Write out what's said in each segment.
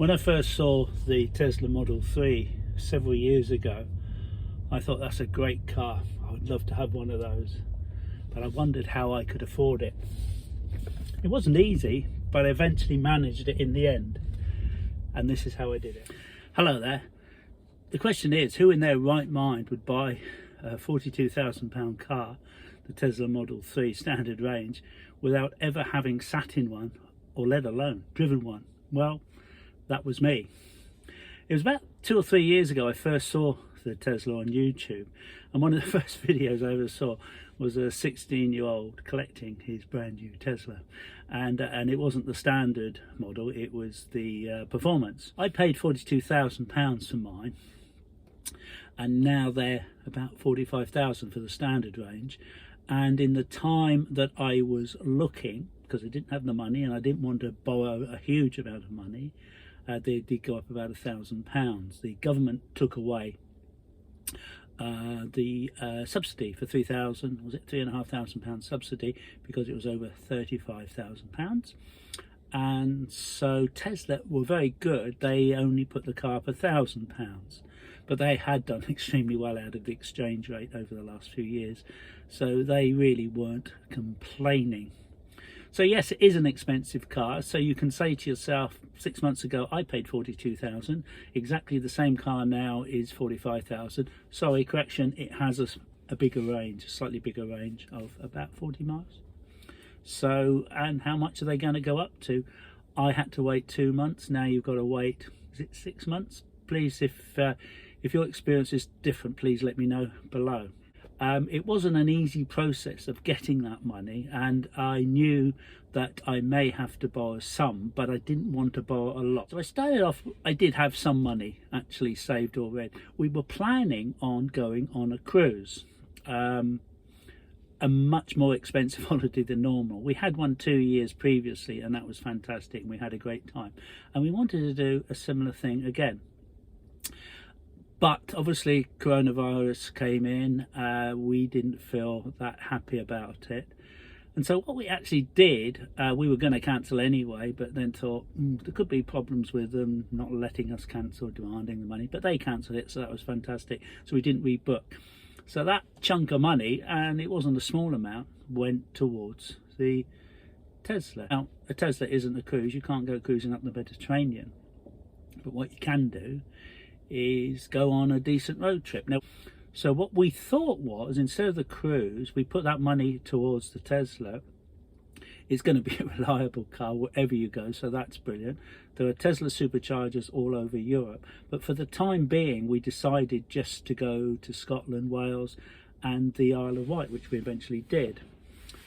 When I first saw the Tesla Model 3 several years ago, I thought that's a great car. I would love to have one of those, but I wondered how I could afford it. It wasn't easy, but I eventually managed it in the end, and this is how I did it. Hello there. The question is, who in their right mind would buy a £42,000 car, the Tesla Model 3 standard range, without ever having sat in one, or let alone driven one? Well, that was me. It was about 2 or 3 years ago I first saw the Tesla on YouTube, and one of the first videos I ever saw was a 16-year-old collecting his brand new Tesla, and it wasn't the standard model, it was the performance. I paid £42,000 for mine, and now they're about £45,000 for the standard range. And in the time that I was looking, because I didn't have the money and I didn't want to borrow a huge amount of money, they did go up about £1,000. The government took away the subsidy for £3,500 subsidy, because it was over £35,000. And so Tesla were very good. They only put the car up £1,000, but they had done extremely well out of the exchange rate over the last few years, so they really weren't complaining. So yes, it is an expensive car. So you can say to yourself, 6 months ago I paid £42,000, exactly the same car now is £45,000. Sorry, correction, it has a bigger range, a slightly bigger range of about 40 miles. So, and how much are they going to go up to? I had to wait 2 months. Now you've got to wait, is it 6 months? Please, if your experience is different, please let me know below. It wasn't an easy process of getting that money, and I knew that I may have to borrow some, but I didn't want to borrow a lot. So I started off, I did have some money actually saved already. We were planning on going on a cruise, a much more expensive holiday than normal. We had one 2 years previously, and that was fantastic, and we had a great time. And we wanted to do a similar thing again. But obviously coronavirus came in, we didn't feel that happy about it. And so what we actually did, we were going to cancel anyway, but then thought there could be problems with them not letting us cancel, demanding the money, but they cancelled it, so that was fantastic. So we didn't rebook. So that chunk of money, and it wasn't a small amount, went towards the Tesla. Now, a Tesla isn't a cruise, you can't go cruising up the Mediterranean, but what you can do is go on a decent road trip. Now, so what we thought was, instead of the cruise, we put that money towards the Tesla. It's going to be a reliable car wherever you go, so that's brilliant. There are Tesla superchargers all over Europe, but for the time being we decided just to go to Scotland, Wales and the Isle of Wight, which we eventually did.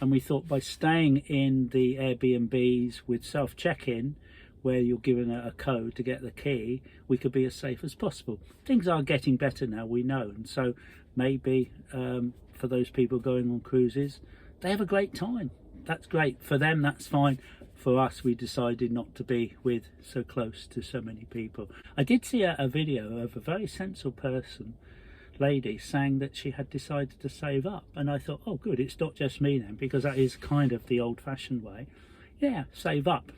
And we thought by staying in the Airbnbs with self-check-in, where you're given a code to get the key, we could be as safe as possible. Things are getting better now, we know, and so maybe for those people going on cruises, they have a great time. That's great for them, that's fine. For us, we decided not to be with so close to so many people. I did see a video of a very sensible lady saying that she had decided to save up, and I thought, oh good, it's not just me then, because that is kind of the old-fashioned way. Yeah, save up.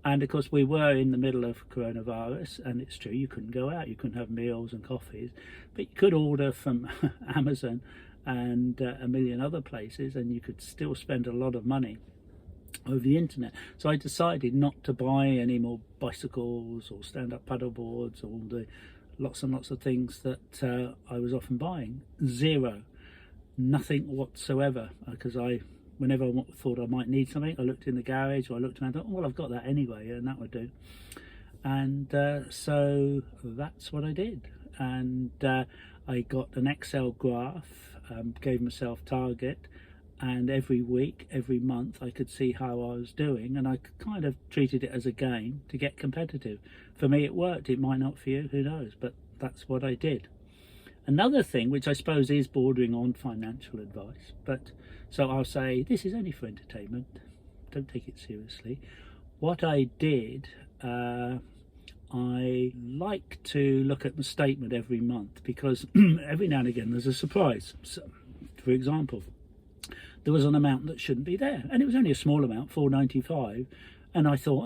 And of course we were in the middle of coronavirus, and it's true, you couldn't go out, you couldn't have meals and coffees, but you could order from Amazon and a million other places, and you could still spend a lot of money over the internet. So I decided not to buy any more bicycles or stand-up paddle boards, or the lots and lots of things that I was often buying. Zero, nothing whatsoever, because whenever I thought I might need something, I looked in the garage, or I looked around and thought, oh, well, I've got that anyway, and that would do. And so that's what I did. And I got an Excel graph, gave myself target, and every week, every month, I could see how I was doing, and I kind of treated it as a game to get competitive. For me, it worked. It might not for you, who knows, but that's what I did. Another thing, which I suppose is bordering on financial advice, but so I'll say this is only for entertainment, don't take it seriously. What I did, I like to look at the statement every month, because every now and again there's a surprise. So, for example, there was an amount that shouldn't be there, and it was only a small amount, £4.95, And I thought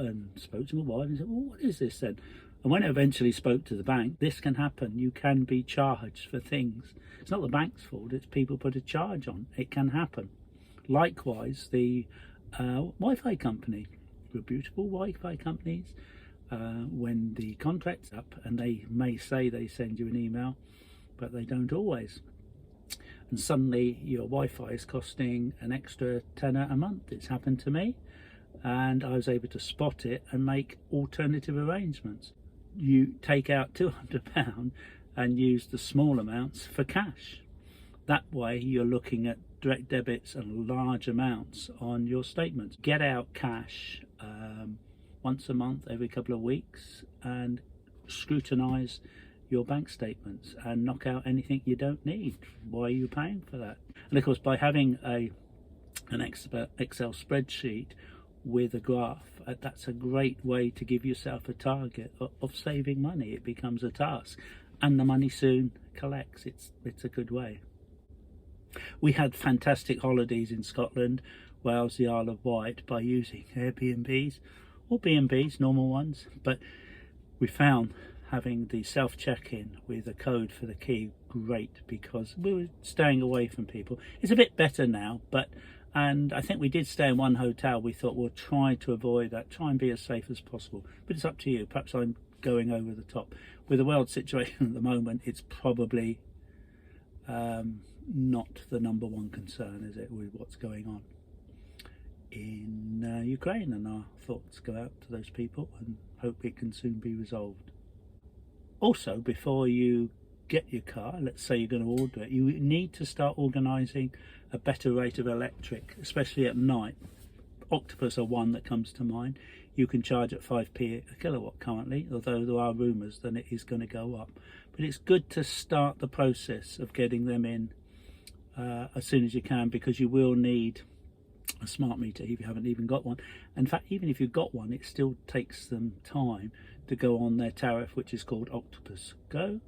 and spoke to my wife and said, well, what is this then? And when I eventually spoke to the bank, this can happen. You can be charged for things. It's not the bank's fault, it's people put a charge on. It can happen. Likewise, the Wi-Fi company, reputable Wi-Fi companies, when the contract's up, and they may say they send you an email, but they don't always. And suddenly your Wi-Fi is costing an extra tenner a month. It's happened to me, and I was able to spot it and make alternative arrangements. You take out £200 and use the small amounts for cash. That way you're looking at direct debits and large amounts on your statements. Get out cash once a month, every couple of weeks, and scrutinize your bank statements and knock out anything you don't need. Why are you paying for that? And of course, by having an Excel spreadsheet with a graph, that's a great way to give yourself a target of saving money. It becomes a task, and the money soon collects. It's a good way. We had fantastic holidays in Scotland, Wales, the Isle of Wight, by using Airbnbs or B&Bs, normal ones, but we found having the self check-in with a code for the key great, because we were staying away from people. It's a bit better now, and I think we did stay in one hotel. We thought we'll try to avoid that, try and be as safe as possible, but it's up to you. Perhaps I'm going over the top. With the world situation at the moment, it's probably not the number one concern, is it, with what's going on in Ukraine, and our thoughts go out to those people and hope it can soon be resolved. Also, before you get your car, let's say you're going to order it, you need to start organising a better rate of electric, especially at night. Octopus are one that comes to mind. You can charge at 5p a kilowatt currently, although there are rumours that it is going to go up. But it's good to start the process of getting them in as soon as you can, because you will need a smart meter if you haven't even got one. In fact, even if you've got one, it still takes them time to go on their tariff, which is called Octopus Go,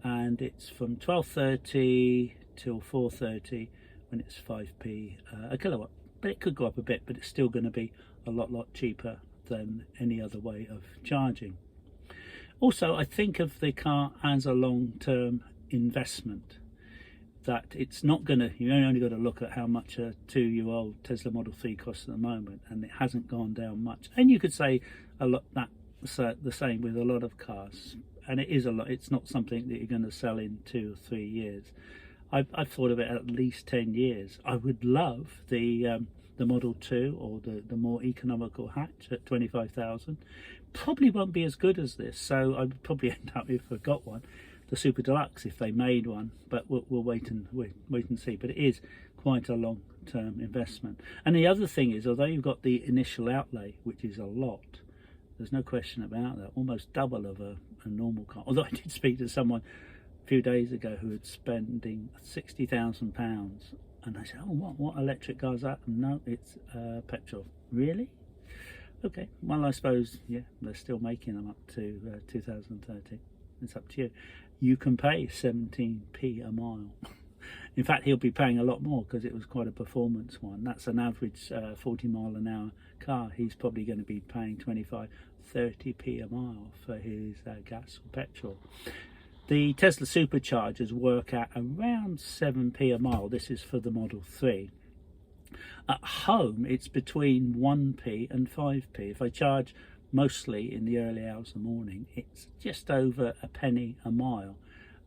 and it's from 12:30 till 4:30 when it's 5p a kilowatt. But it could go up a bit, but it's still going to be a lot cheaper than any other way of charging. Also, I think of the car as a long-term investment, that it's not going to, you only got to look at how much a 2-year-old Tesla Model 3 costs at the moment, and it hasn't gone down much. And you could say a lot the same with a lot of cars, and it is a lot. It's not something that you're going to sell in 2 or 3 years. I've thought of it at least 10 years. I would love the Model 2 or the more economical hatch at 25,000. Probably won't be as good as this, so I'd probably end up, if I got one, the Super Deluxe if they made one. But we'll wait and see. But it is quite a long-term investment. And the other thing is, although you've got the initial outlay, which is a lot, there's no question about that, almost double of a normal car. Although I did speak to someone a few days ago who was spending £60,000, and I said, oh, what electric car is that? No, it's petrol. Really? Okay, well, I suppose, yeah, they're still making them up to 2030. It's up to you. You can pay 17p a mile. In fact, he'll be paying a lot more because it was quite a performance one. That's an average 40 mile an hour car. He's probably going to be paying 25, 30p a mile for his gas or petrol. The Tesla superchargers work at around 7p a mile. This is for the Model 3. At home, it's between 1p and 5p. If I charge mostly in the early hours of the morning, it's just over a penny a mile,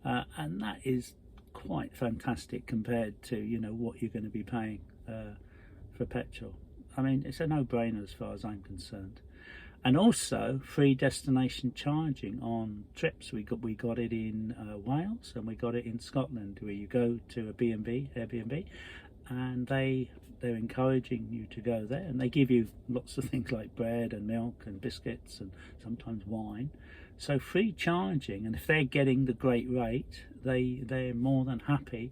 and that is quite fantastic compared to, you know, what you're going to be paying for petrol. I mean, it's a no-brainer as far as I'm concerned. And also free destination charging on trips. We got it in Wales, and we got it in Scotland, where you go to a Airbnb, and they're encouraging you to go there, and they give you lots of things like bread and milk and biscuits and sometimes wine. So free charging, and if they're getting the great rate, they're more than happy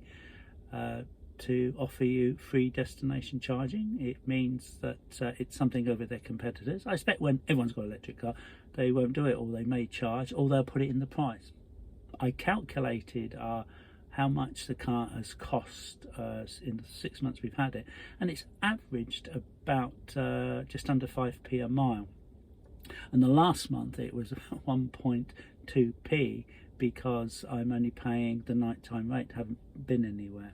to offer you free destination charging. It means that it's something over their competitors. I expect when everyone's got an electric car, they won't do it, or they may charge, or they'll put it in the price. I calculated our how much the car has cost in the 6 months we've had it, and it's averaged about just under 5p a mile. And the last month it was 1.2p, because I'm only paying the nighttime rate, haven't been anywhere.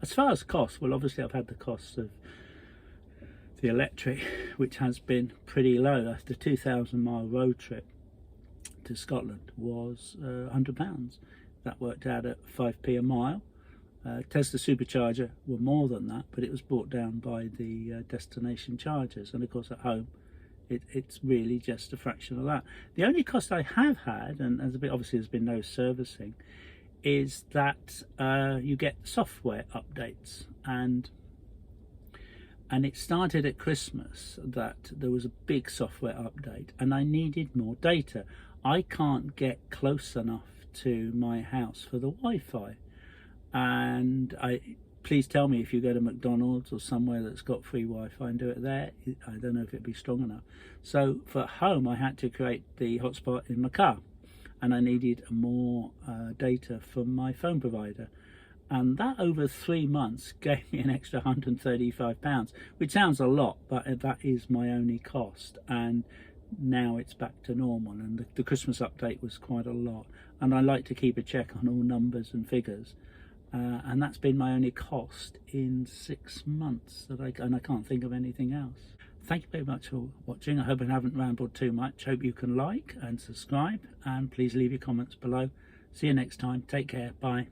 As far as cost, well, obviously I've had the cost of the electric, which has been pretty low. The 2,000 mile road trip to Scotland was £100. That worked out at 5p a mile. Tesla Supercharger were more than that, but it was brought down by the destination charges, and of course at home it's really just a fraction of that. The only cost I have had, and as a bit obviously there's been no servicing, is that you get software updates, and it started at Christmas that there was a big software update, and I needed more data. I can't get close enough to my house for the Wi-Fi, and please tell me if you go to McDonald's or somewhere that's got free Wi-Fi and do it there. I don't know if it'd be strong enough. So for home, I had to create the hotspot in my car, and I needed more data from my phone provider. And that over 3 months gave me an extra £135, which sounds a lot, but that is my only cost. And now it's back to normal, and the Christmas update was quite a lot. And I like to keep a check on all numbers and figures. And that's been my only cost in 6 months, and I can't think of anything else. Thank you very much for watching. I hope I haven't rambled too much. Hope you can like and subscribe, and please leave your comments below. See you next time. Take care. Bye.